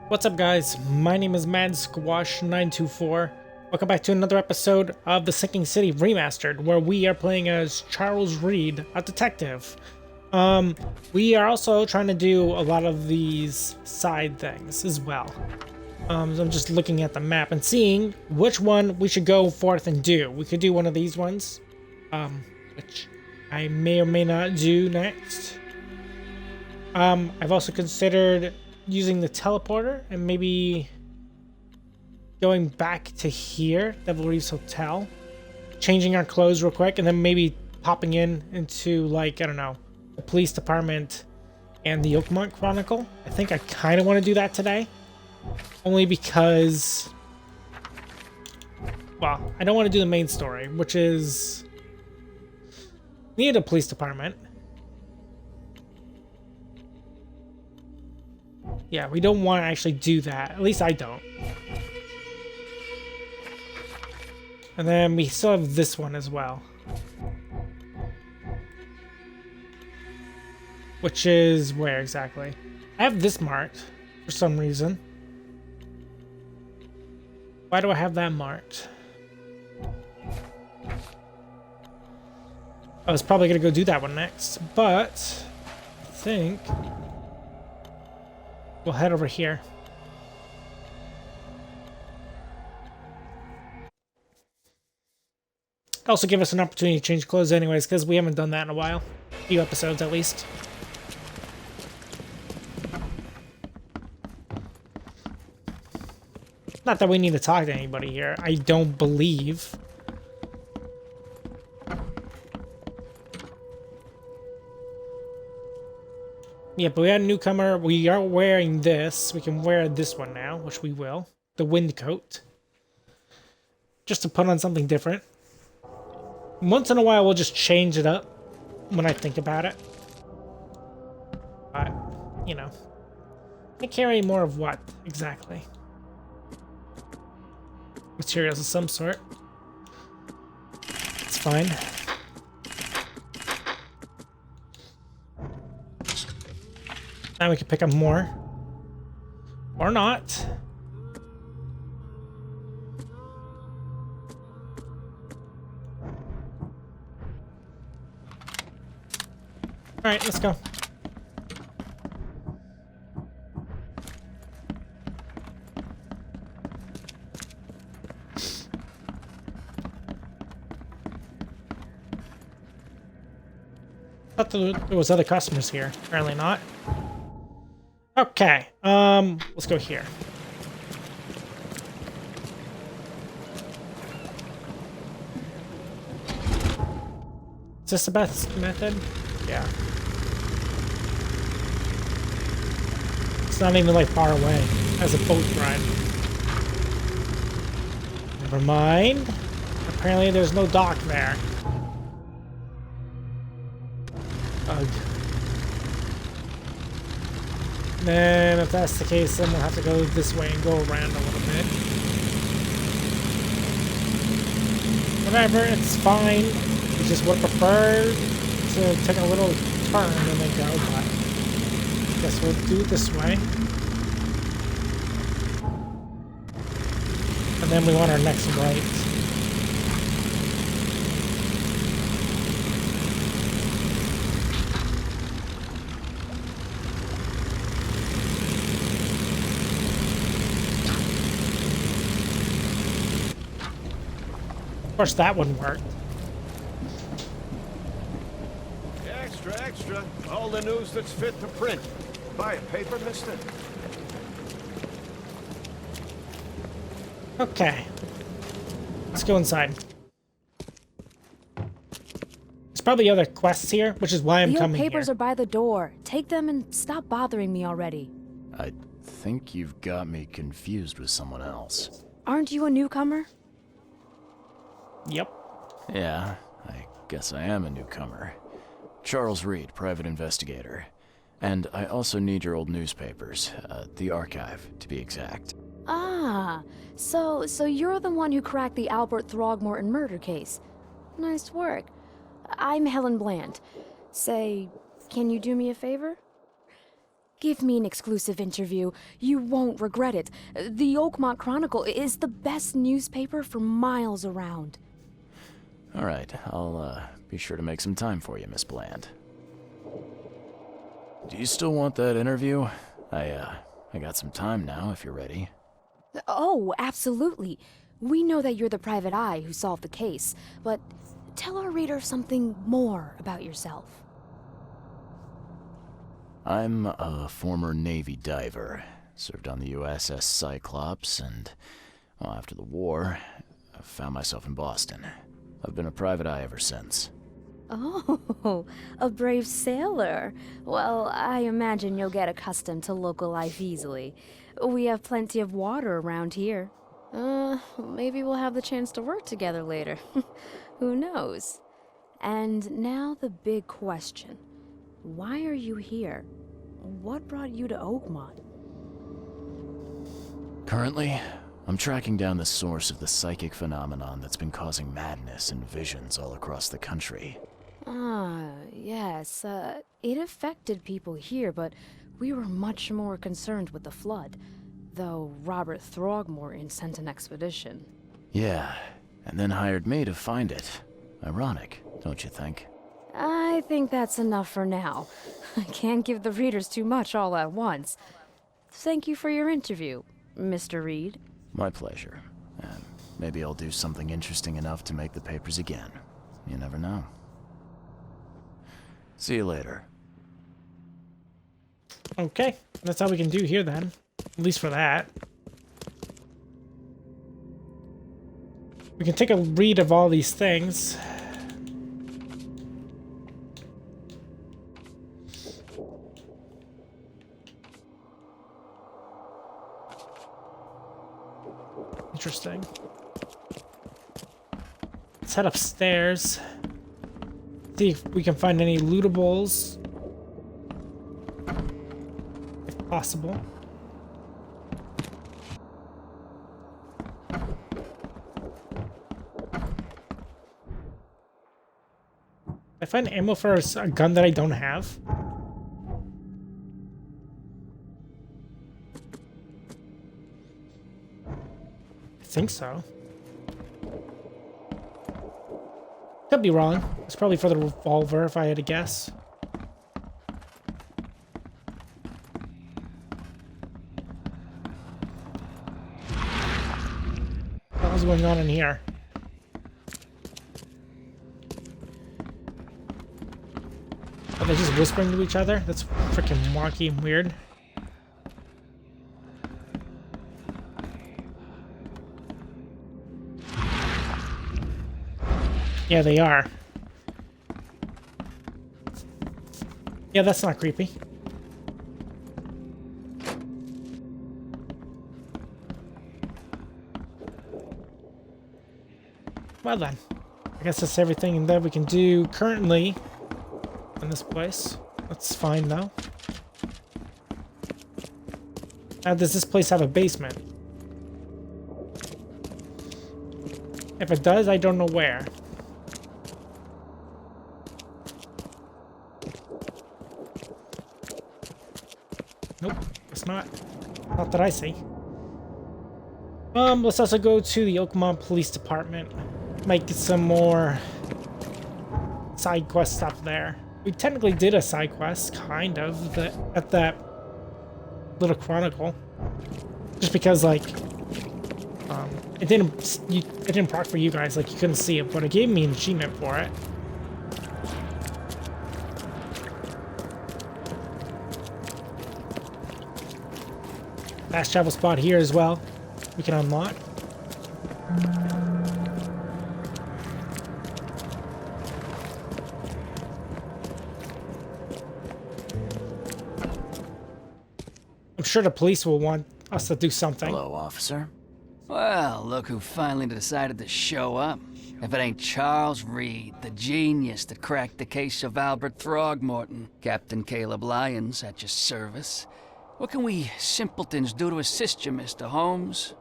What's up, guys? My name is Mad Squash 924. Welcome back to another episode of the Sinking City Remastered, where we are playing as Charles Reed, a detective. We are also trying to do a lot of these side things as well. So I'm just looking at the map and seeing which one we should go forth and do. We could do one of these ones, which I may or may not do next. I've also considered using the teleporter and maybe going back to here, Devil Reeves Hotel, changing our clothes real quick, and then maybe popping into, like, I don't know, the police department and the Oakmont Chronicle. I think I kind of want to do that today, only because, well, I don't want to do the main story, which is near the police department. Yeah, we don't want to actually do that. At least I don't. And then we still have this one as well. Which is where exactly? I have this marked for some reason. Why do I have that marked? I was probably going to go do that one next, but I think we'll head over here. Also give us an opportunity to change clothes anyways, because we haven't done that in a while. A few episodes at least. Not that we need to talk to anybody here, I don't believe. Yeah, but we had a newcomer. We are wearing this. We can wear this one now, which we will. The wind coat. Just to put on something different. Once in a while, we'll just change it up when I think about it. But, you know. I carry more of what, exactly? Materials of some sort. It's fine. Now we can pick up more. Or not. Alright, let's go. Thought there was other customers here. Apparently not. Okay, let's go here. Is this the best method? Yeah. It's not even like far away as a boat ride. Never mind. Apparently there's no dock there. Ugh. Then if that's the case, then we'll have to go this way and go around a little bit. Whatever, it's fine. We just would prefer to take a little turn and then go, but I guess we'll do it this way. And then we want our next right. Of course, that wouldn't work. Extra, extra. All the news that's fit to print. Buy a paper, mister? Okay. Let's go inside. There's probably other quests here, which is why I'm coming here. The papers are by the door. Take them and stop bothering me already. I think you've got me confused with someone else. Aren't you a newcomer? Yep. Yeah, I guess I am a newcomer. Charles Reed, private investigator. And I also need your old newspapers, the archive, to be exact. Ah, so you're the one who cracked the Albert Throgmorton murder case. Nice work. I'm Helen Bland. Say, can you do me a favor? Give me an exclusive interview. You won't regret it. The Oakmont Chronicle is the best newspaper for miles around. All right, I'll be sure to make some time for you, Miss Bland. Do you still want that interview? I got some time now, if you're ready. Oh, absolutely. We know that you're the private eye who solved the case, but tell our reader something more about yourself. I'm a former Navy diver. Served on the USS Cyclops, and, well, after the war, I found myself in Boston. I've been a private eye ever since. Oh, a brave sailor. Well, I imagine you'll get accustomed to local life easily. We have plenty of water around here. Maybe we'll have the chance to work together later. Who knows? And now the big question. Why are you here? What brought you to Oakmont? Currently, I'm tracking down the source of the psychic phenomenon that's been causing madness and visions all across the country. Yes, it affected people here, but we were much more concerned with the flood, though Robert Throgmorton sent an expedition. Yeah, and then hired me to find it. Ironic, don't you think? I think that's enough for now. I can't give the readers too much all at once. Thank you for your interview, Mr. Reed. My pleasure. And maybe I'll do something interesting enough to make the papers again. You never know. See you later. Okay, that's all we can do here then. At least for that. We can take a read of all these things. Interesting. Let's head upstairs. See if we can find any lootables. If possible. I find ammo for a gun that I don't have. I think so. Could be wrong. It's probably for the revolver if I had to guess. What was going on in here? Are they just whispering to each other? That's freaking wonky and weird. Yeah, they are. Yeah, that's not creepy. Well then, I guess that's everything that we can do currently in this place. That's fine though. Now, does this place have a basement? If it does, I don't know where. Nope, it's not. Not that I see. Let's also go to the Oakmont Police Department. Might get some more side quest stuff there. We technically did a side quest, kind of, at that little chronicle. Just because, like, it didn't proc for you guys, like you couldn't see it, but it gave me an achievement for it. Fast travel spot here as well. We can unlock. I'm sure the police will want us to do something. Hello, officer. Well, look who finally decided to show up. If it ain't Charles Reed, the genius that cracked the case of Albert Throgmorton. Captain Caleb Lyons at your service. What can we simpletons do to assist you, Mr. Holmes?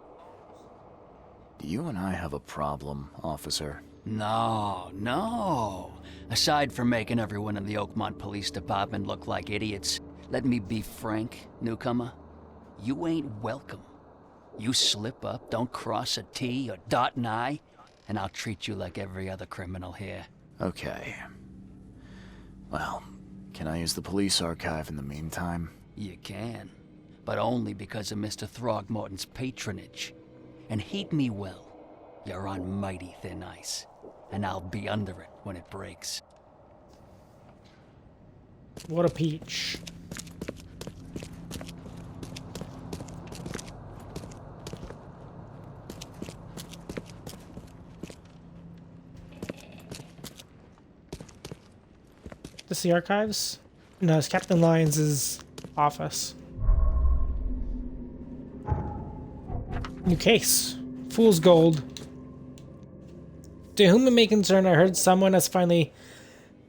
Do you and I have a problem, officer? No. Aside from making everyone in the Oakmont Police Department look like idiots, Let me be frank, newcomer. You ain't welcome. You slip up, don't cross a T or dot an I, and I'll treat you like every other criminal here. Okay. Well, can I use the police archive in the meantime? You can, but only because of Mr. Throgmorton's patronage. And heed me well, you're on mighty thin ice, and I'll be under it when it breaks. What a peach. This the archives? No, it's Captain Lyons' office. New case. Fool's gold. To whom it may concern, I heard someone has finally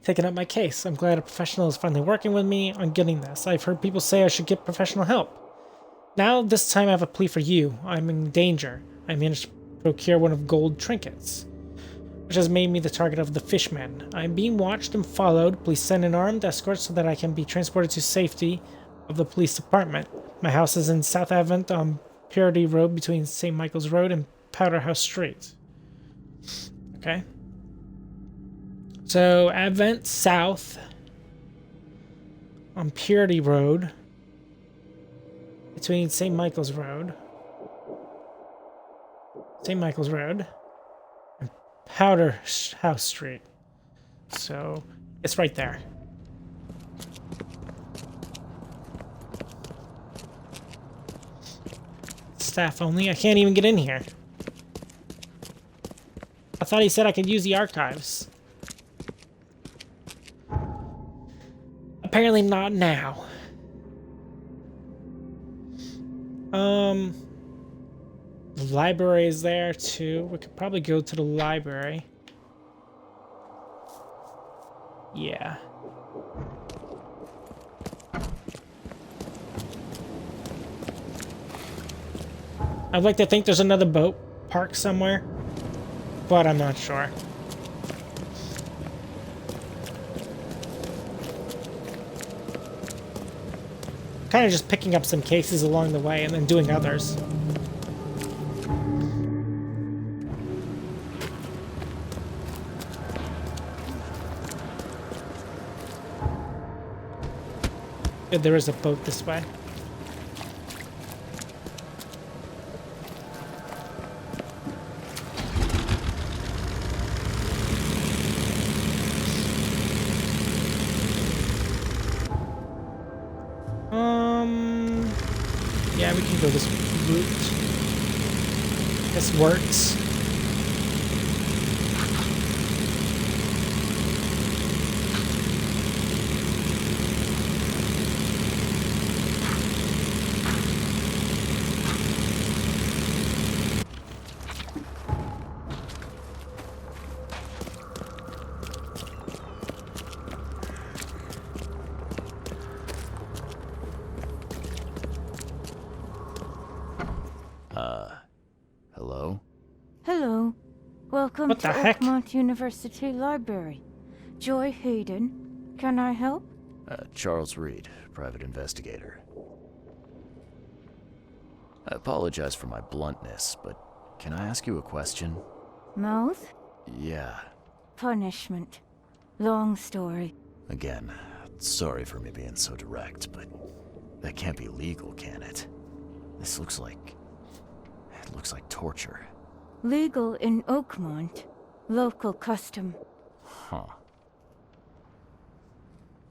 taken up my case. I'm glad a professional is finally working with me on getting this. I've heard people say I should get professional help. Now, this time I have a plea for you. I'm in danger. I managed to procure one of gold trinkets, which has made me the target of the fishmen. I'm being watched and followed. Please send an armed escort so that I can be transported to safety of the police department. My house is in South Advent on Purity Road between St. Michael's Road and Powderhouse Street. Okay. So, Advent South on Purity Road between St. Michael's Road. St. Michael's Road. Powderhouse Street. So, it's right there. Staff only? I can't even get in here. I thought he said I could use the archives. Apparently not now. The library is there too. We could probably go to the library. Yeah. I'd like to think there's another boat parked somewhere, but I'm not sure. Kind of just picking up some cases along the way and then doing others. Good, there is a boat this way. Yeah, we can go this route. This works. Hello? Hello. Welcome What to the heck? Oakmont University Library. Joy Hayden. Can I help? Charles Reed, private investigator. I apologize for my bluntness, but can I ask you a question? Mouth? Yeah. Punishment. Long story. Again, sorry for me being so direct, but that can't be legal, can it? This looks like... it looks like torture. Legal in Oakmont. Local custom. Huh.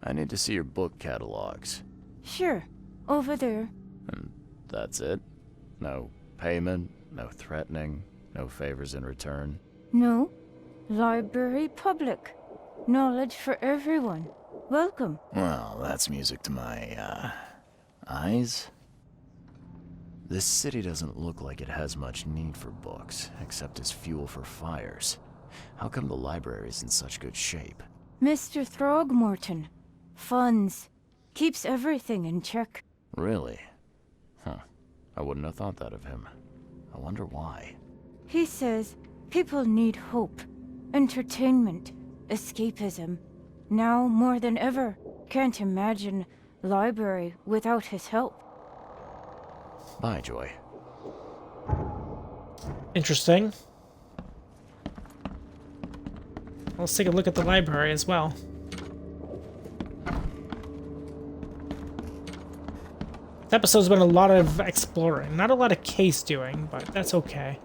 I need to see your book catalogs. Sure. Over there. And that's it? No payment, no threatening, no favors in return? No. Library public. Knowledge for everyone. Welcome. Well, that's music to my, eyes. This city doesn't look like it has much need for books, except as fuel for fires. How come the library's in such good shape? Mr. Throgmorton. Funds. Keeps everything in check. Really? Huh. I wouldn't have thought that of him. I wonder why. He says people need hope, entertainment, escapism. Now more than ever, can't imagine library without his help. Bye, Joy. Interesting. Let's take a look at the library as well. This episode's been a lot of exploring, not a lot of case doing, but that's okay.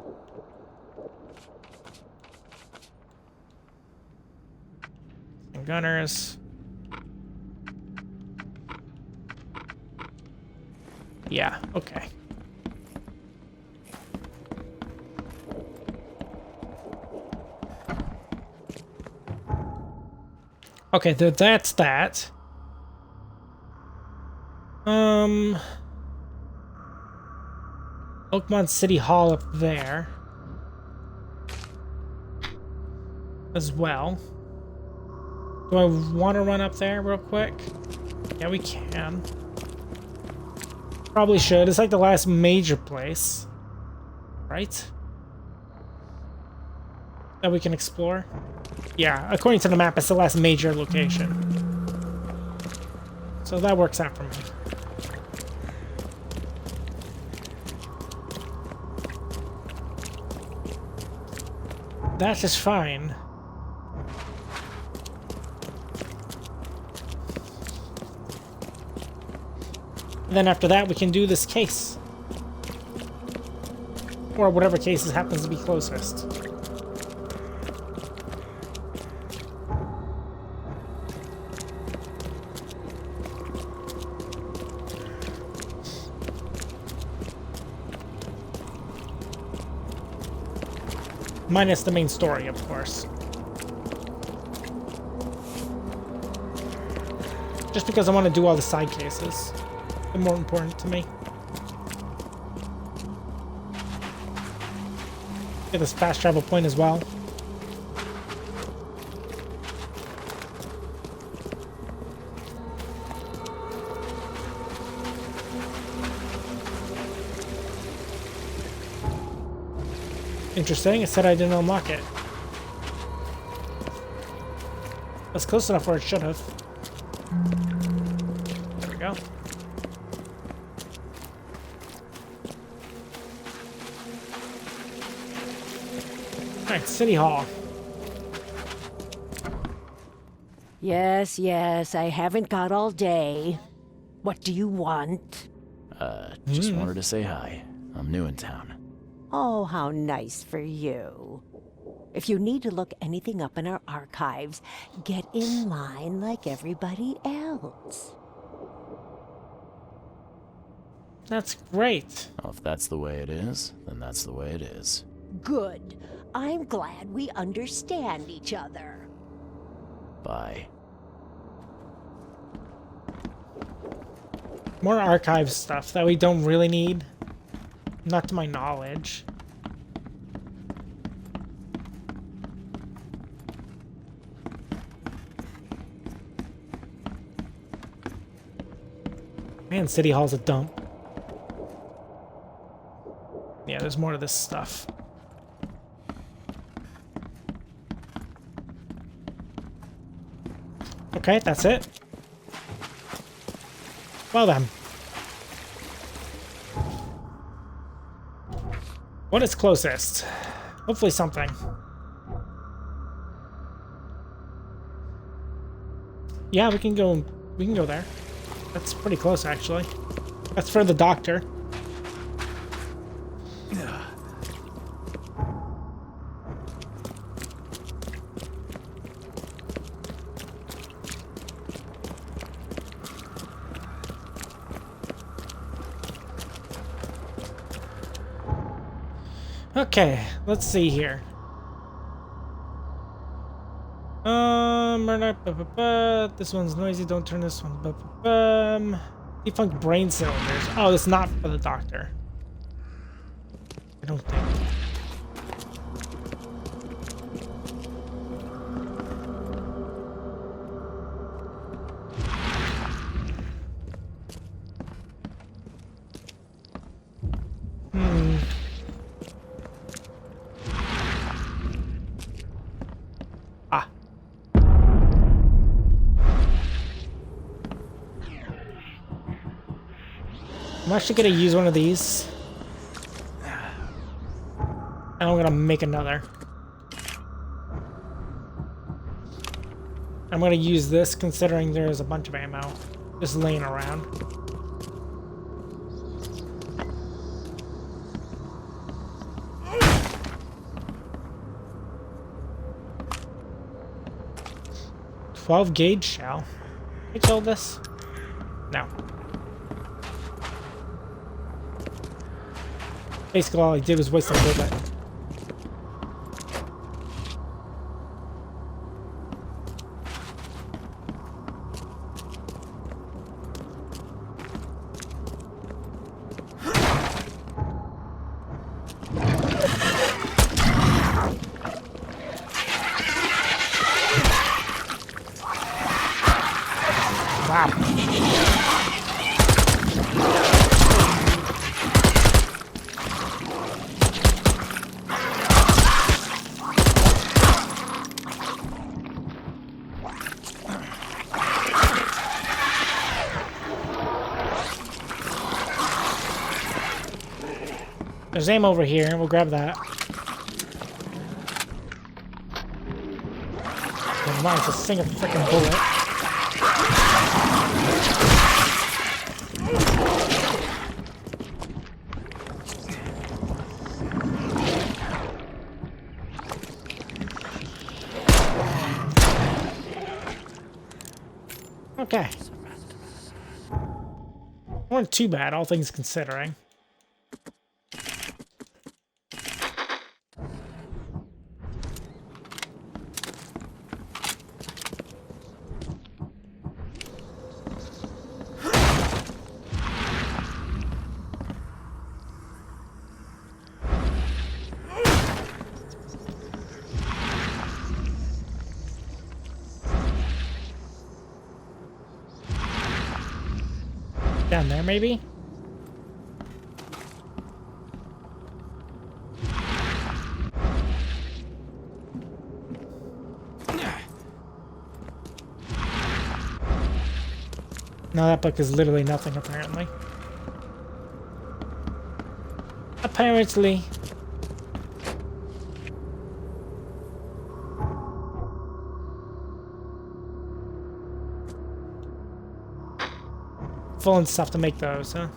And gunners. Yeah, okay. Okay, that's that. Oakmont City Hall up there. As well. Do I want to run up there real quick? Yeah, we can. Probably should. It's like the last major place. Right? That we can explore? Yeah, according to the map, it's the last major location. So that works out for me. That is fine. And then after that, we can do this case. Or whatever case happens to be closest. Minus the main story, of course. Just because I want to do all the side cases. They're more important to me. Get this fast travel point as well. Interesting, it said I didn't unlock it. That's close enough where it should have. There we go. Alright, City Hall. Yes, yes, I haven't got all day. What do you want? Just wanted to say hi. I'm new in town. Oh, how nice for you. If you need to look anything up in our archives, get in line like everybody else. That's great. Well, if that's the way it is, then that's the way it is. Good. I'm glad we understand each other. Bye. More archive stuff that we don't really need. Not to my knowledge. Man, City Hall's a dump. Yeah, there's more to this stuff. Okay, that's it. Well then. What is closest? Hopefully something. Yeah, we can go there. That's pretty close actually. That's for the doctor. Okay, let's see here. This one's noisy, don't turn this one. Defunct brain cylinders. Oh, it's not for the doctor. I don't think. I'm actually gonna use one of these. And I'm gonna make another. I'm gonna use this considering there's a bunch of ammo just laying around. .12 gauge shell. Can I kill this? No. Basically all I did was waste a bullet. There's ammo over here. We'll grab that. Never mind, it's a single freaking bullet. Okay. Weren't too bad, all things considering. Down there, maybe? No, that book is literally nothing, apparently. Apparently. Full and stuff to make those, huh?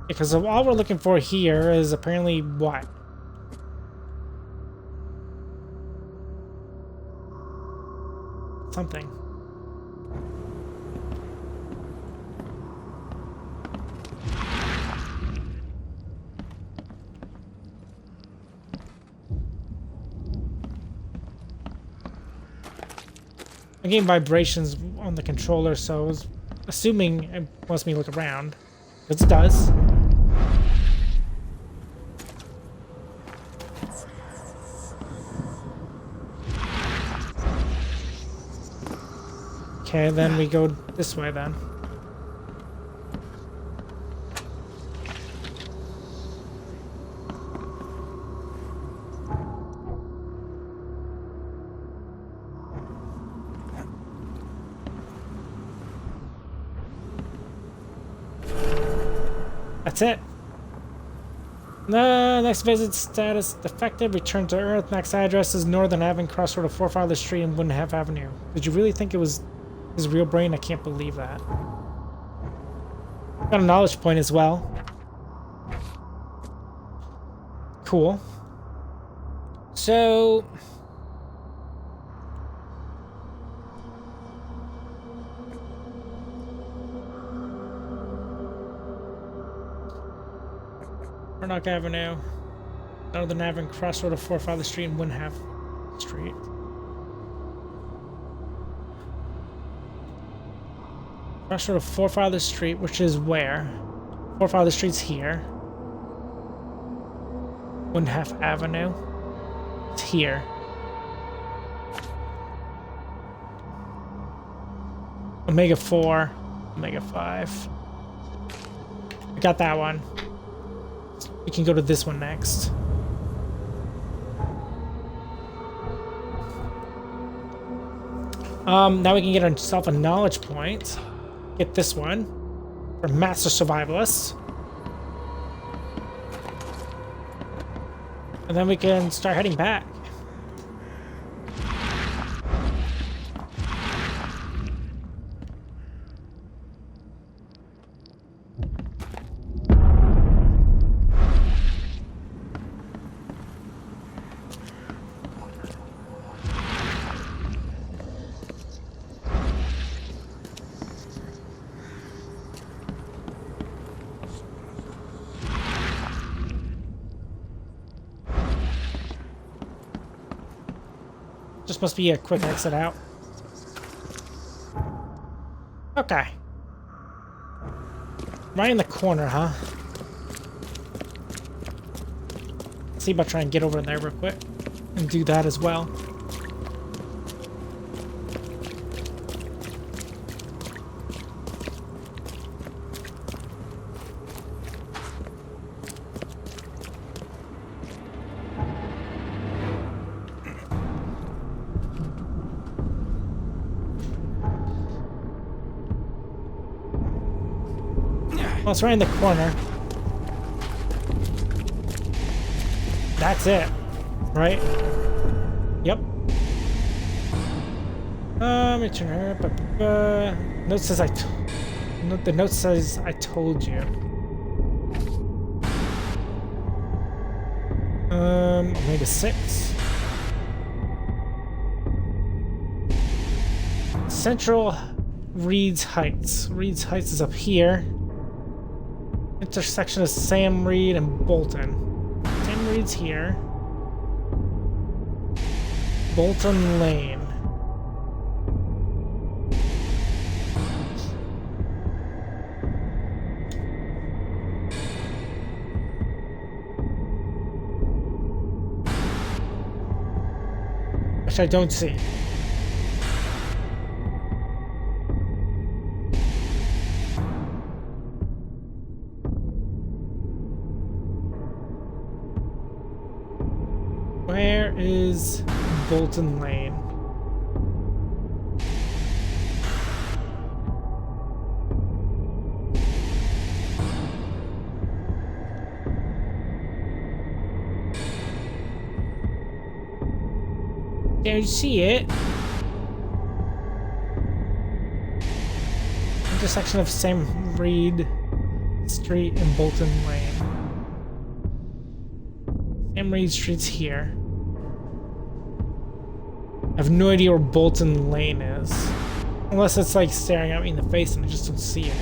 Because all we're looking for here is apparently what? Something. I'm getting vibrations on the controller, so I was assuming it wants me to look around. Because it does. Okay, then we go this way then. That's it. The next visit status defective. Return to Earth. Next address is Northern Avenue, crossroad of Forefather Street and Woodenham Avenue. Did you really think it was his real brain? I can't believe that. Got a knowledge point as well. Cool. So... Murdoch Avenue, Northern Avenue, crossroad of Forefather Street and Woodenham Street. Crossroad of Forefather Street, which is where? Forefather Street's here. Woodenham Avenue. It's here. Omega 4, Omega 5. I got that one. We can go to this one next. Now we can get ourselves a knowledge point. Get this one for Master Survivalist. And then we can start heading back. Just must be a quick exit out. Okay. Right in the corner, huh? Let's see about trying to get over there real quick and do that as well. Well, it's right in the corner. That's it, right? Yep. Note says the note says I told you. Omega 6. Central Reed's Heights. Reed's Heights is up here. Intersection of Sam Reed and Bolton. Sam Reed's here. Bolton Lane. Which I don't see. Where is Bolton Lane? Don't see it. Intersection of Sam Reed Street and Bolton Lane. Sam Reed Street's here. I have no idea where Bolton Lane is. Unless it's like staring at me in the face and I just don't see it.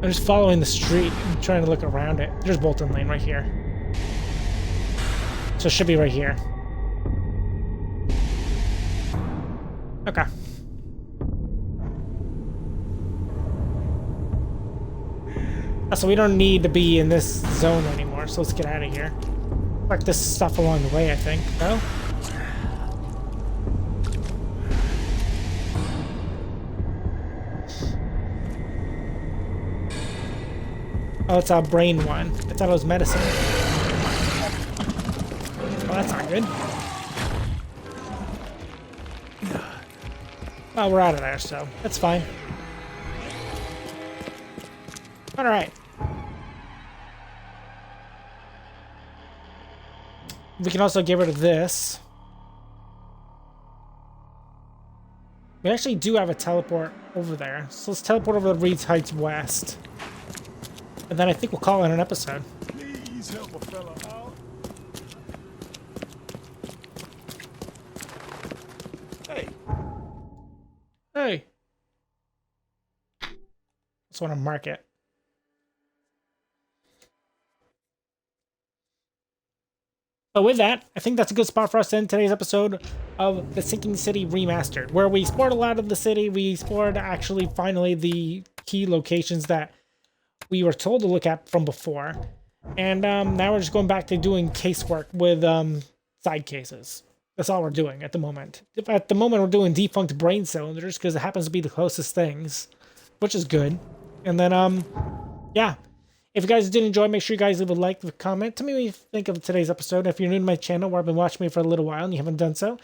I'm just following the street and trying to look around it. There's Bolton Lane right here. So it should be right here. Okay. So we don't need to be in this zone anymore, so let's get out of here. Like this stuff along the way, I think. No? Oh, it's a brain one. I thought it was medicine. Well, that's not good. Well, we're out of there, so that's fine. Alright. We can also get rid of this. We actually do have a teleport over there. So let's teleport over to Reed's Heights West. And then I think we'll call it an episode. Please help a fella out. Hey. Hey. Just want to mark it. But with that, I think that's a good spot for us to end today's episode of the Sinking City Remastered, where we explored a lot of the city. We explored actually finally the key locations that we were told to look at from before. And now we're just going back to doing casework with side cases. That's all we're doing at the moment. At the moment, we're doing defunct brain cylinders because it happens to be the closest things, which is good. And then, yeah. If you guys did enjoy, make sure you guys leave a like, leave a comment. Tell me what you think of today's episode. If you're new to my channel, where I've been watching me for a little while and you haven't done so,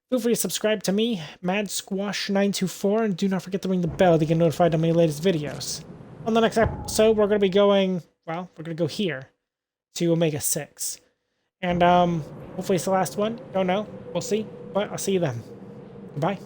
feel free to subscribe to me, MadSquash924, and do not forget to ring the bell to get notified of my latest videos. On the next episode, we're going to be going, well, we're going to go here to Omega 6. And hopefully it's the last one. Don't know. We'll see. But I'll see you then. Goodbye.